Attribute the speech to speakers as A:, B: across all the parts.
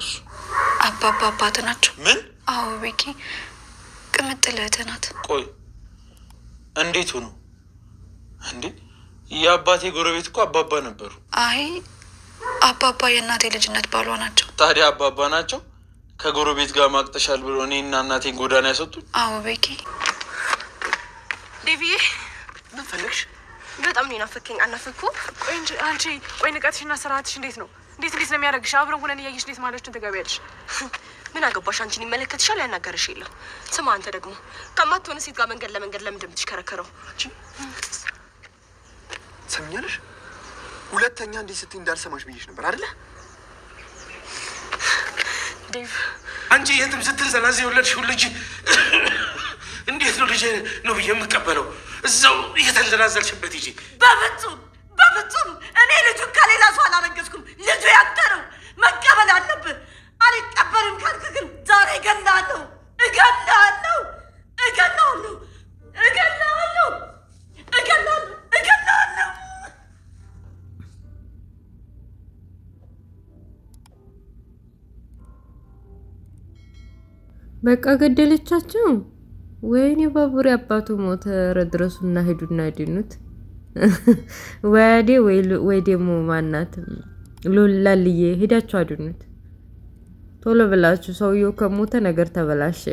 A: እሱ?
B: አባባ አባት ናቸው።
A: ምን?
B: አዎ ቤኪ፣ ቅምጥል እህት ናት።
A: ቆይ እንዴት ሆኖ እንዴ? የአባቴ ጎረቤት እኮ አባባ ነበሩ።
B: አይ አባባ የእናቴ ልጅነት ባሏ ናቸው።
A: ታዲያ አባባ ናቸው ከጎረቤት ጋር ማቅጠሻል ብሎ እኔና እናቴን ጎዳና ያሰጡኝ?
B: አዎ ቤኪ።
C: ዴቪዬ
A: ምን ፈለግሽ?
C: በጣም ነው ናፈከኝ። አናፈኩ?
D: ቆይ እንጂ አንቺ ቆይ ንቀትሽና ስርዓትሽ እንዴት ነው? እንዴት ነው የሚያደርግሽ? አብረን ሆነን እያየሽ እንዴት ማለትሽን ትገቢያለሽ?
C: ምን አገባሽ? አንቺን ይመለከትሻል? ያናገርሽ የለም። ስማ አንተ ደግሞ ከማትሆነ ሴት ጋር መንገድ ለመንገድ ለምን እንደምትሽከረከረው?
E: ሰምኛለሽ? ሁለተኛ እንዴ ስትይ እንዳልሰማሽ ብዬሽ ነበር አይደለ?
C: ዴቭ
F: አንቺ የትም ስትንዘላዘይ የወለድሽው ልጅ እንዴት ነው ልጅ ነው ብዬ የምቀበለው? እዛው እየተንዘላዘልሽበት ይዤ።
G: በፍጹም እኔ ልጁ ከሌላ ሰው አላረገዝኩም። ልጁ ያንተ ነው፣ መቀበል አለብህ። አልቀበልም ካልክ ግን ዛሬ እገላለሁ።
H: በቃ ገደለቻቸው። ወይኔ ባቡሬ አባቱ ሞተ። ረድረሱና ሄዱና ድኑት። ወያዴ ወይ ደግሞ ማናት ሉላልዬ ሄዳችሁ አድኑት ቶሎ ብላችሁ። ሰውየው ከሞተ ነገር ተበላሸ።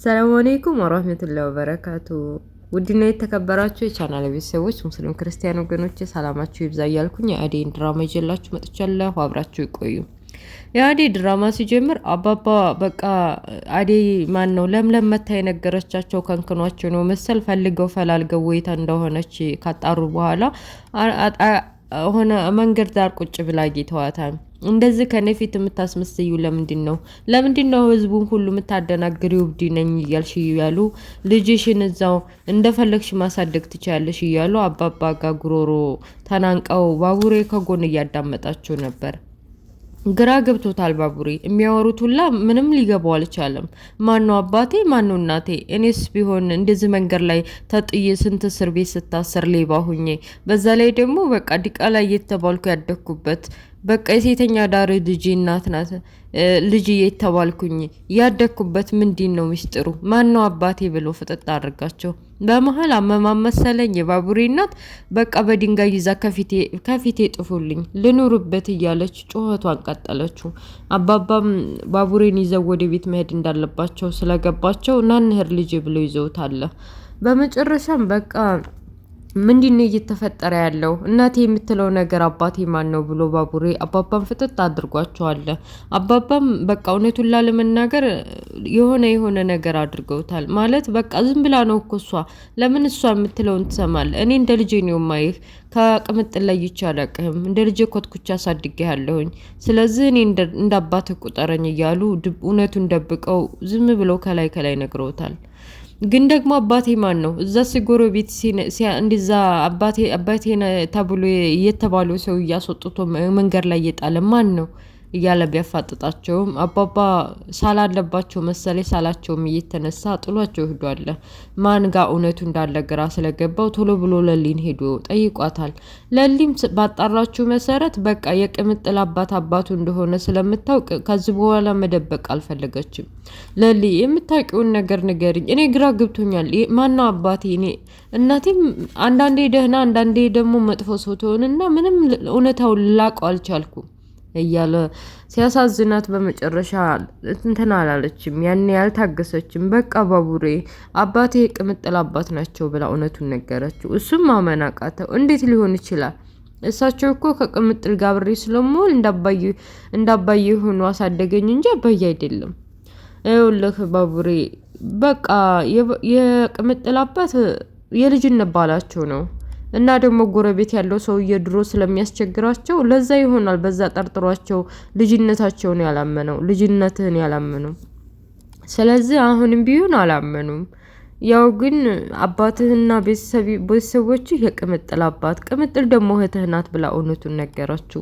H: ሰላም አለይኩም ወራህመቱላሂ ወበረካቱ። ውድና የተከበራችሁ የቻናል ቤተሰቦች ሙስሊም ክርስቲያን ወገኖች ሰላማችሁ ይብዛ እያልኩኝ የአዴን ድራማ ይዤላችሁ መጥቻለሁ። አብራችሁ ይቆዩ። የአዴ ድራማ ሲጀምር አባባ በቃ አዴ ማን ነው ለምለም መታ የነገረቻቸው ከንክኗቸው ነው መሰል ፈልገው ፈላልገው ወይታ እንደሆነች ካጣሩ በኋላ ሆነ መንገድ ዳር ቁጭ ብላ ጌተዋታል። እንደዚህ ከነፊት የምታስመስዩ ለምንድን ነው ህዝቡን ሁሉ የምታደናግሪው? እብድ ነኝ እያልሽ እያሉ ልጅሽን እዛው እንደፈለግሽ ማሳደግ ትችያለሽ እያሉ አባባ ጋር ጉሮሮ ተናንቀው ባቡሬ ከጎን እያዳመጣቸው ነበር። ግራ ገብቶታል ባቡሬ። የሚያወሩት ሁላ ምንም ሊገባው አልቻለም። ማነው አባቴ ማነው እናቴ? እኔስ ቢሆን እንደዚህ መንገድ ላይ ተጥዬ ስንት እስር ቤት ስታሰር ሌባ ሁኜ፣ በዛ ላይ ደግሞ በቃ ዲቃላ እየተባልኩ ያደግኩበት በቃ የሴተኛ ዳር ልጅ እናት ናት ልጅ እየተባልኩኝ ያደግኩበት ምንድን ነው ሚስጥሩ? ማነው አባቴ ብሎ ፍጥጥ አድርጋቸው። በመሀል አመማም መሰለኝ የባቡሬ እናት በቃ በድንጋይ ይዛ ከፊቴ ጥፉልኝ ልኑርበት እያለች ጩኸቷን ቀጠለችው። አባባም ባቡሬን ይዘው ወደ ቤት መሄድ እንዳለባቸው ስለገባቸው ናንህር ልጅ ብለው ይዘውታል። በመጨረሻም በቃ ምንድነው እየተፈጠረ ያለው? እናቴ የምትለው ነገር አባቴ ማን ነው ብሎ ባቡሬ አባባን ፍጥጥ አድርጓቸዋል። አባባም በቃ እውነቱን ላለመናገር የሆነ ነገር አድርገውታል። ማለት በቃ ዝም ብላ ነው እኮ እሷ። ለምን እሷ የምትለውን ትሰማል? እኔ እንደ ልጄ ነው ማይህ ከቅምጥል ላይ ይቻላልቅህም እንደ ልጄ ኮትኩቻ አሳድጌያለሁኝ። ስለዚህ እኔ እንደ አባት ቁጠረኝ እያሉ እውነቱን ደብቀው ዝም ብለው ከላይ ነግረውታል። ግን ደግሞ አባቴ ማን ነው? እዛ ሲጎረቤት እንደዛ አባቴ ተብሎ የተባለው ሰው እያስወጥቶ መንገድ ላይ እየጣለ ማን ነው እያለ ቢያፋጥጣቸውም አባባ ሳላለባቸው መሰለ ሳላቸውም እየተነሳ ጥሏቸው ሄዷል። ማን ጋር እውነቱ እንዳለ ግራ ስለገባው ቶሎ ብሎ ለሊን ሄዶ ጠይቋታል። ለሊም ባጣራችሁ መሰረት በቃ የቅምጥል አባቱ እንደሆነ ስለምታውቅ ከዚህ በኋላ መደበቅ አልፈለገችም። ለሊ የምታውቂውን ነገር ንገሪኝ፣ እኔ ግራ ገብቶኛል። ማነው አባቴ? እኔ እናቴም አንዳንዴ ደህና አንዳንዴ ደግሞ መጥፎ ሰው ትሆንና ምንም እውነታውን ላቀው አልቻልኩም እያለ ሲያሳዝናት በመጨረሻ እንትን አላለችም። ያኔ ያልታገሰችም በቃ ባቡሬ አባቴ የቅምጥል አባት ናቸው ብላ እውነቱን ነገረችው። እሱም ማመን አቃተው። እንዴት ሊሆን ይችላል? እሳቸው እኮ ከቅምጥል ጋር አብሬ ስለምውል እንዳባዬ ሆኖ አሳደገኝ እንጂ አባዬ አይደለም። ይኸውልህ ባቡሬ በቃ የቅምጥል አባት የልጅነት ባላቸው ነው እና ደግሞ ጎረቤት ያለው ሰውዬ ድሮ ስለሚያስቸግራቸው ለዛ ይሆናል በዛ ጠርጥሯቸው ልጅነታቸውን ልጅነትህን ያላመኑ። ስለዚህ አሁንም ቢሆን አላመኑም። ያው ግን አባትህና ቤተሰቦች የቅምጥል አባት ቅምጥል ደግሞ እህትህ ናት ብላ እውነቱን ነገራችሁ።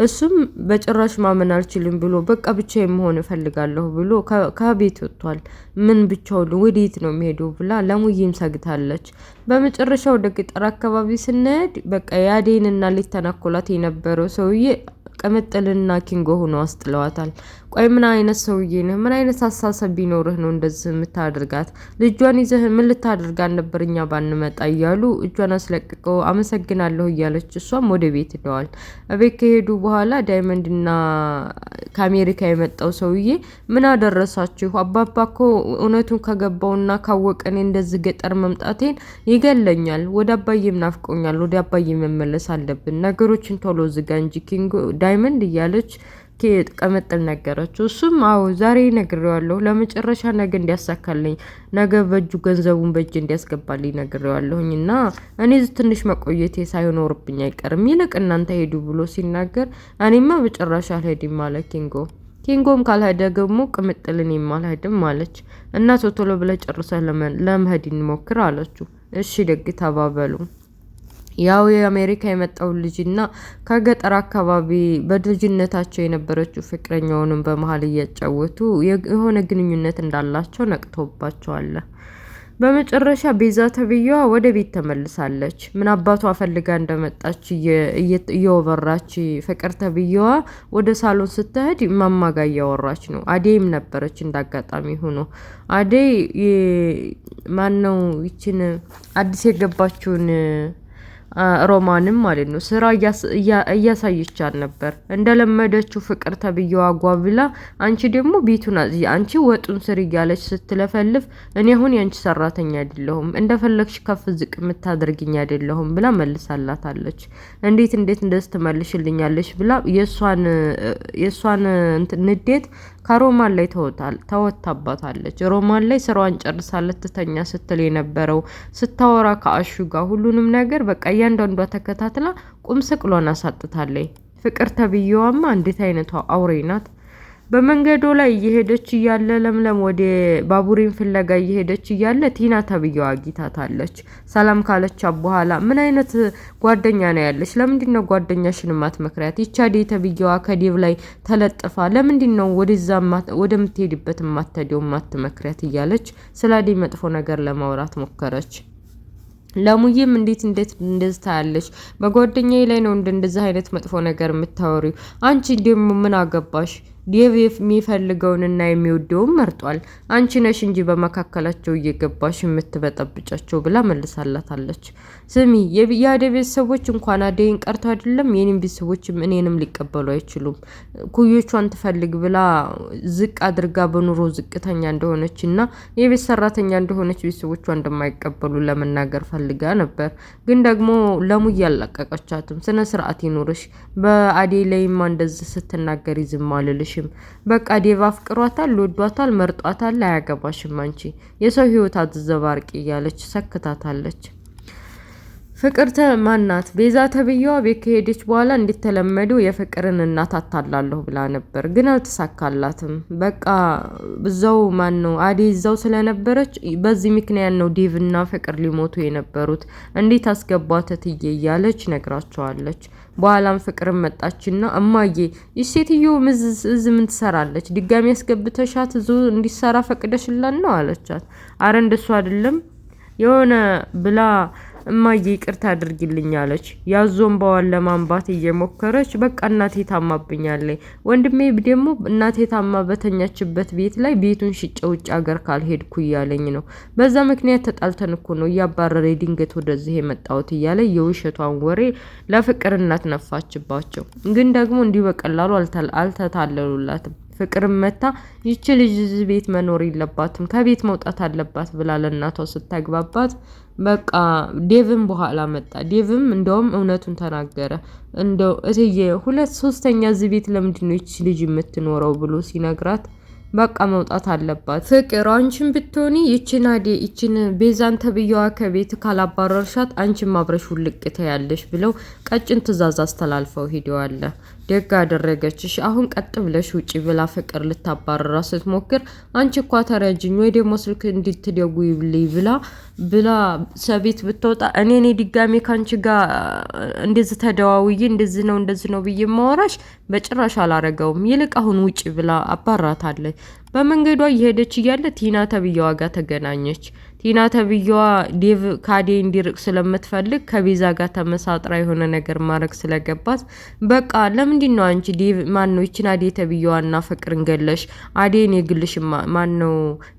H: እሱም በጭራሽ ማመን አልችልም ብሎ በቃ ብቻዬን መሆን እፈልጋለሁ ብሎ ከቤት ወጥቷል። ምን ብቻውን ወዴት ነው የሚሄደው ብላ ለሙዬም ሰግታለች። በመጨረሻ ወደ ገጠር አካባቢ ስንሄድ በቃ ያዴንና ሊተናኮላት የነበረው ሰውዬ ቅምጥልና ኪንጎ ሆኖ አስጥለዋታል። ቆይ ምን አይነት ሰውዬ ነህ? ምን አይነት አሳሰብ ቢኖርህ ነው እንደዚህ የምታደርጋት? ልጇን ይዘህ ምን ልታደርጋት ነበር እኛ ባንመጣ እያሉ እጇን አስለቅቀው አመሰግናለሁ እያለች እሷም ወደ ቤት ሄደዋል። ቤት ከሄዱ በኋላ ዳይመንድና ከአሜሪካ የመጣው ሰውዬ ምን አደረሳችሁ? አባባ እኮ እውነቱን ከገባውና ካወቀኔ እንደዚህ ገጠር መምጣቴን ይገለኛል። ወደ አባዬም ናፍቆኛል። ወደ አባዬ መመለስ አለብን። ነገሮችን ቶሎ ዝጋ እንጂ ኪንጎ ዳይመንድ እያለች ቅምጥል ነገረችው። እሱም አዎ ዛሬ ነግሬዋለሁ፣ ለመጨረሻ ነገ እንዲያሳካልኝ፣ ነገ በእጁ ገንዘቡን በእጅ እንዲያስገባልኝ ነግሬዋለሁኝ እና እኔ ትንሽ መቆየቴ ሳይኖርብኝ አይቀርም፣ ይልቅ እናንተ ሄዱ ብሎ ሲናገር እኔማ በጭራሽ አልሄድም አለ ኪንጎ። ኪንጎም ካልሄደ ደግሞ ቅምጥልን የማልሄድም አለች እና ቶሎ ብለህ ጨርሰህ ለመሄድ እንሞክር አለችው። እሺ ደግ ተባበሉ። ያው የአሜሪካ የመጣው ልጅና ከገጠር አካባቢ በልጅነታቸው የነበረችው ፍቅረኛውንም በመሀል እያጫወቱ የሆነ ግንኙነት እንዳላቸው ነቅቶባቸዋል። በመጨረሻ ቤዛ ተብዬዋ ወደ ቤት ተመልሳለች። ምን አባቷ ፈልጋ እንደመጣች እየወበራች ፍቅር ተብዬዋ ወደ ሳሎን ስትሄድ ማማጋ እያወራች ነው። አዴይም ነበረች እንዳጋጣሚ ሆኖ። አዴይ ማነው ይችን አዲስ የገባችውን ሮማንም ማለት ነው ስራ እያሳየቻት ነበር። እንደለመደችው ፍቅር ተብዬዋ ጓብላ አንቺ ደግሞ ቤቱን አንቺ ወጡን ስር እያለች ስትለፈልፍ እኔ አሁን ያንቺ ሰራተኛ አይደለሁም እንደፈለግሽ ከፍ ዝቅ የምታደርግኝ አይደለሁም ብላ መልሳላታለች። እንዴት እንደዚህ ትመልሽልኛለች ብላ የሷን ንዴት ከሮማን ላይ ተወታባታለች። ሮማን ላይ ስራዋን ጨርሳ ልትተኛ ስትል የነበረው ስታወራ ከአሹ ጋር ሁሉንም ነገር በቃ እያንዳንዷ ተከታትላ ቁም ስቅሏን አሳጥታለች። ፍቅር ተብዬዋማ እንዴት አይነቷ አውሬ ናት! በመንገዱ ላይ እየሄደች እያለ ለምለም ወደ ባቡሬን ፍለጋ እየሄደች እያለ ቲና ተብዬዋ አግኝታታለች። ሰላም ካለቻት በኋላ ምን አይነት ጓደኛ ነው ያለች? ለምንድን ነው ጓደኛሽን ማትመክሪያት? ይቻዴ ተብዬዋ ከዴቭ ላይ ተለጥፋ ለምንድን ነው ወደምትሄድበት ማትሄደው ማትመክሪያት? እያለች ስላዴ መጥፎ ነገር ለማውራት ሞከረች። ለሙዬም እንዴት እንደዚህ ታያለሽ? በጓደኛዬ ላይ ነው እንደዚህ አይነት መጥፎ ነገር የምታወሪው? አንቺ ደግሞ ምን አገባሽ? ዴቭ የሚፈልገውንና የሚወደውን መርጧል። አንቺ ነሽ እንጂ በመካከላቸው እየገባሽ የምትበጠብጫቸው ብላ መልሳላታለች። ስሚ የአዴ ቤተሰቦች እንኳን አዴይን ቀርቶ አይደለም የኔም ቤተሰቦችም እኔንም ሊቀበሉ አይችሉም። ኩዮቿን ትፈልግ ብላ ዝቅ አድርጋ በኑሮ ዝቅተኛ እንደሆነች እና የቤት ሰራተኛ እንደሆነች ቤተሰቦቿ እንደማይቀበሉ ለመናገር ፈልጋ ነበር። ግን ደግሞ ለሙዬ አላቀቀቻትም። ስነ ስርዓት ይኖርሽ። በአዴ ላይማ እንደዚህ ስትናገሪ ዝም አልልሽ። በቃ ዴቭ አፍቅሯታል፣ ወዷታል፣ መርጧታል፣ አያገባሽም አንቺ የሰው ህይወት አትዘባርቂ እያለች ሰክታታለች። ፍቅርተ ማናት ቤዛ ተብዬዋ ቤት ከሄደች በኋላ እንድትለመደው የፍቅርን እናት አታላለሁ ብላ ነበር፣ ግን አልተሳካላትም። በቃ በዛው አዴ እዛው ስለነበረች በዚህ ምክንያት ነው ዴቭና ፍቅር ሊሞቱ የነበሩት። እንዴት አስገቧት እትዬ እያለች ነግራቸዋለች። በኋላም ፍቅር መጣችና እማዬ ይሴትዮ እዚህ ምን ትሰራለች? ድጋሚ ያስገብተሻት እዙ እንዲሰራ ፈቅደሽላት ነው አለቻት። አረ እንደሱ አይደለም የሆነ ብላ እማዬ ይቅርታ አድርጊልኝ አለች። ያዞን በዋን ለማንባት እየሞከረች በቃ እናቴ ታማብኛለች፣ ወንድሜ ደግሞ እናቴ ታማ በተኛችበት ቤት ላይ ቤቱን ሽጬ ውጭ ሀገር ካልሄድኩ እያለኝ ነው። በዛ ምክንያት ተጣልተን እኮ ነው እያባረረ ድንገት ወደዚህ የመጣሁት እያለ የውሸቷን ወሬ ለፍቅር እናት ነፋችባቸው። ግን ደግሞ እንዲህ በቀላሉ አልተታለሉላትም። ፍቅርም መታ ይቺ ልጅ ቤት መኖር የለባትም ከቤት መውጣት አለባት ብላ ለእናቷ ስታግባባት በቃ ዴቭም በኋላ መጣ። ዴቭም እንደውም እውነቱን ተናገረ። እንደው እትዬ 2/3 እዚህ ቤት ለምንድን ነው ይቺ ልጅ የምትኖረው ብሎ ሲነግራት በቃ መውጣት አለባት። ፍቅር አንቺን ብትሆኒ ይችን ቤዛን ተብዬዋ ከቤት ካላባረርሻት አንቺን ማብረሽ ውልቅተ ያለሽ ብለው ቀጭን ትዕዛዝ አስተላልፈው ሄደዋል። ደግ አደረገችሽ፣ አሁን ቀጥ ብለሽ ውጪ ብላ ፍቅር ልታባረራ ስትሞክር አንቺ እኮ ተረጅኝ ወይ ደግሞ ስልክ እንድትደውይልኝ ብላ ሰቤት ብትወጣ እኔ ድጋሜ ካንቺ ጋር እንደዚህ ተደዋውዬ እንደዚህ ነው ብዬ ማወራሽ በጭራሽ አላረገውም፣ ይልቅ አሁን ውጪ ብላ አባራታለች። በመንገዷ እየሄደች እያለ ቲና ተብዬዋ ጋር ተገናኘች። ቲና ተብዬዋ ዴቭ ካዴ እንዲርቅ ስለምትፈልግ ከቤዛ ጋር ተመሳጥራ የሆነ ነገር ማድረግ ስለገባት በቃ ለምንድን ነው አንቺ ዴቭ ማን ነው ይችን አዴ ተብዬዋና ፍቅርን ገለሽ አዴን የግልሽ ማን ነው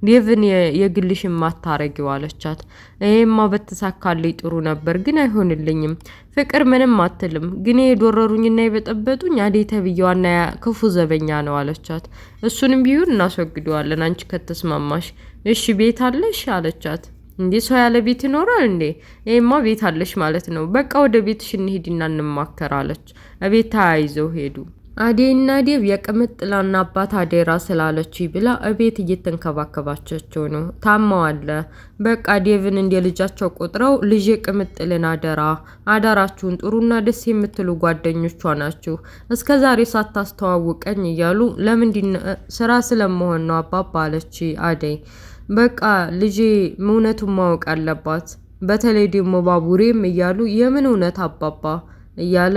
H: ዴቭን የግልሽ ማታረጊው አለቻት። ይሄማ በተሳካልኝ ጥሩ ነበር ግን አይሆንልኝም። ፍቅር ምንም አትልም ግን የዶረሩኝና የበጠበጡኝ አዴ ተብዬዋና ክፉ ዘበኛ ነው አለቻት። እሱንም ቢሆን እናስወግደዋለን አንቺ ከተስማማሽ እሺ ቤት አለሽ አለቻት። እንዴ ሰው ያለ ቤት ይኖራል እንዴ? ይሄማ ቤት አለሽ ማለት ነው። በቃ ወደ ቤትሽ እንሂድና እንማከር አለች። እቤት ተያይዘው ሄዱ። አዴና ዴቭ የቅምጥላና አባት አዴራ ስላለች ብላ እቤት እየተንከባከባቸው ነው። ታማዋል። በቃ ዴቭን እንደ ልጃቸው ቆጥረው ልጅ ቅምጥልን አዳራችሁን ጥሩና ደስ የምትሉ ጓደኞቿ ናችሁ። እስከዛሬ ሳታስተዋውቀኝ እያሉ ለምንድን ስራ ስለመሆን ነው አባባ አለች አዴ። በቃ ልጄ እውነቱን ማወቅ አለባት። በተለይ ደግሞ ባቡሬም እያሉ የምን እውነት አባባ እያለ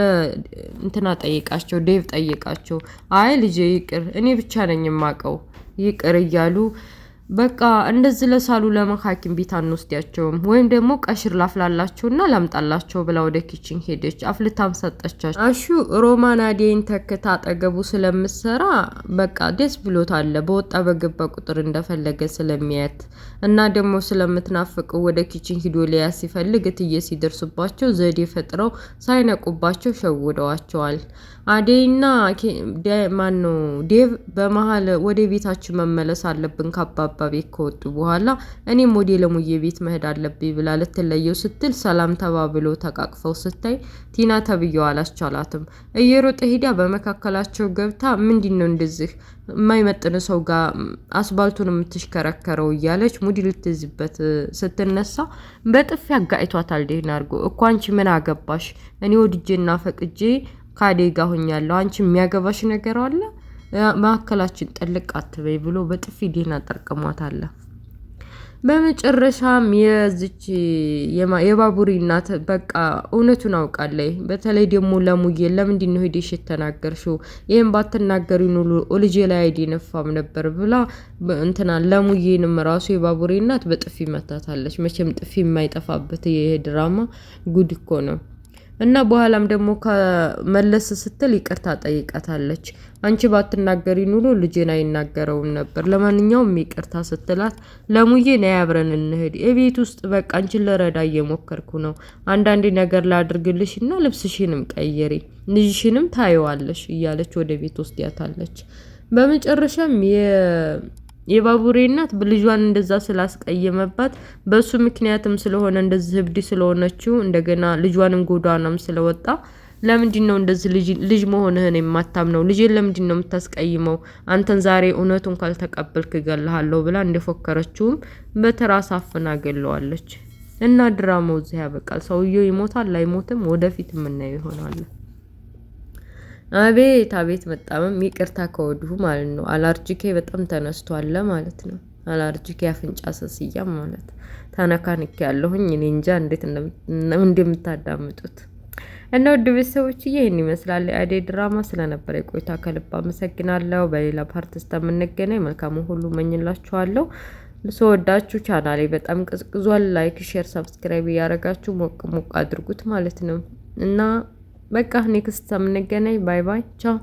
H: እንትና ጠይቃቸው ዴቭ ጠይቃቸው። አይ ልጄ ይቅር እኔ ብቻ ነኝ የማውቀው ይቅር እያሉ በቃ እንደዚህ ለሳሉ ለመሐኪም ቤት አንወስዳቸውም ወይም ደግሞ ቀሽር ላፍላላቸውና ላምጣላቸው ብላ ወደ ኪችን ሄደች። አፍልታም ሰጠቻቸው። አሹ ሮማን አዴን ተክታ አጠገቡ ስለምትሰራ በቃ ደስ ብሎታል። በወጣ በገባ ቁጥር እንደፈለገ ስለሚያት እና ደግሞ ስለምትናፍቀው ወደ ኪችን ሂዶ ሊያ ሲፈልግ እትዬ ሲደርሱባቸው ዘዴ ፈጥረው ሳይነቁባቸው ሸውደዋቸዋል። አዴና ማን ነው ዴቭ በመሃል ወደ ቤታችን መመለስ አለብን ከአባባ ቤት ከወጡ በኋላ እኔም ወደ ለሙዬ ቤት መሄድ አለብኝ ብላ ልትለየው ስትል ሰላም ተባብሎ ተቃቅፈው ስታይ ቲና ተብዬው አላስቻላትም። እየሮጠ ሄዳ በመካከላቸው ገብታ ምንድነው እንደዚህ የማይመጥን ሰው ጋር አስባልቱን የምትሽከረከረው እያለች ሙዲ ልትዝበት ስትነሳ በጥፊ አጋጭቷታል። ዴና አርጎ እኮ አንቺ ምን አገባሽ? እኔ ወድጄና ፈቅጄ ካዴጋ ሆኛለሁ። አንቺ የሚያገባሽ ነገር አለ? ማከላችን ጥልቅ አትበይ ብሎ በጥፊ ዴና ጠርቅሟታል። በመጨረሻም የዚች የባቡሪ እናት በቃ እውነቱን አውቃለች። በተለይ ደግሞ ለሙዬ ለምንድን ነው ሄደሽ የተናገርሽው? ይሄን ባትናገሪ ኑሉ ልጄ ላይ አይደነፋም ነበር ብላ እንትና ለሙዬንም ራሱ የባቡሪ እናት በጥፊ መታታለች። መቼም ጥፊ የማይጠፋበት ይሄ ድራማ ጉድ እኮ ነው። እና በኋላም ደግሞ ከመለስ ስትል ይቅርታ ጠይቃታለች። አንቺ ባትናገሪ ኑሮ ልጄን አይናገረውም ነበር። ለማንኛውም ይቅርታ ስትላት ለሙዬ ነይ አብረን እንሂድ እቤት ውስጥ በቃ አንቺን ልረዳ እየሞከርኩ ነው። አንዳንዴ ነገር ላድርግልሽና ልብስሽንም ቀይሪ ልጅሽንም ታይዋለሽ እያለች ወደ ቤት ውስጥ ያታለች። በመጨረሻም የባቡሬ እናት ልጇን እንደዛ ስላስቀየመባት በሱ ምክንያትም ስለሆነ እንደዚህ ህብድ ስለሆነችው እንደገና ልጇንም ጎዳናም ስለወጣ ለምንድን ነው እንደዚህ ልጅ መሆንህን የማታምነው? ልጄን ለምንድን ነው የምታስቀይመው? አንተን ዛሬ እውነቱን ካልተቀበልክ እገልሃለሁ ብላ እንደፎከረችውም በተራስ አፍና ገለዋለች። እና ድራማው እዚህ ያበቃል። ሰውየው ይሞታል አይሞትም ወደፊት የምናየው ይሆናል። አቤት መጣመም ይቅርታ ከወዲሁ ማለት ነው። አላርጂኬ በጣም ተነስቷል ማለት ነው። አላርጂኬ አፍንጫ ሰስያ ማለት ታነካንክ ያለሁኝ እኔ እንጃ እንዴት እንደምታዳምጡት እና ውድ ቤተሰቦች ይሄን ይመስላል አደይ ድራማ። ስለነበረ ቆይታ ከልብ አመሰግናለሁ። በሌላ ፓርት እስከምንገናኝ መልካም ሁሉ መኝላችኋለሁ። ለሰወዳችሁ ቻናሌ በጣም ቅዝቅዟል። ላይክ፣ ሼር፣ ሰብስክራይብ ያደርጋችሁ ሞቅ አድርጉት ማለት ነው እና በቃ ኔክስት እስከምንገናኝ ባይ ባይ ቻው።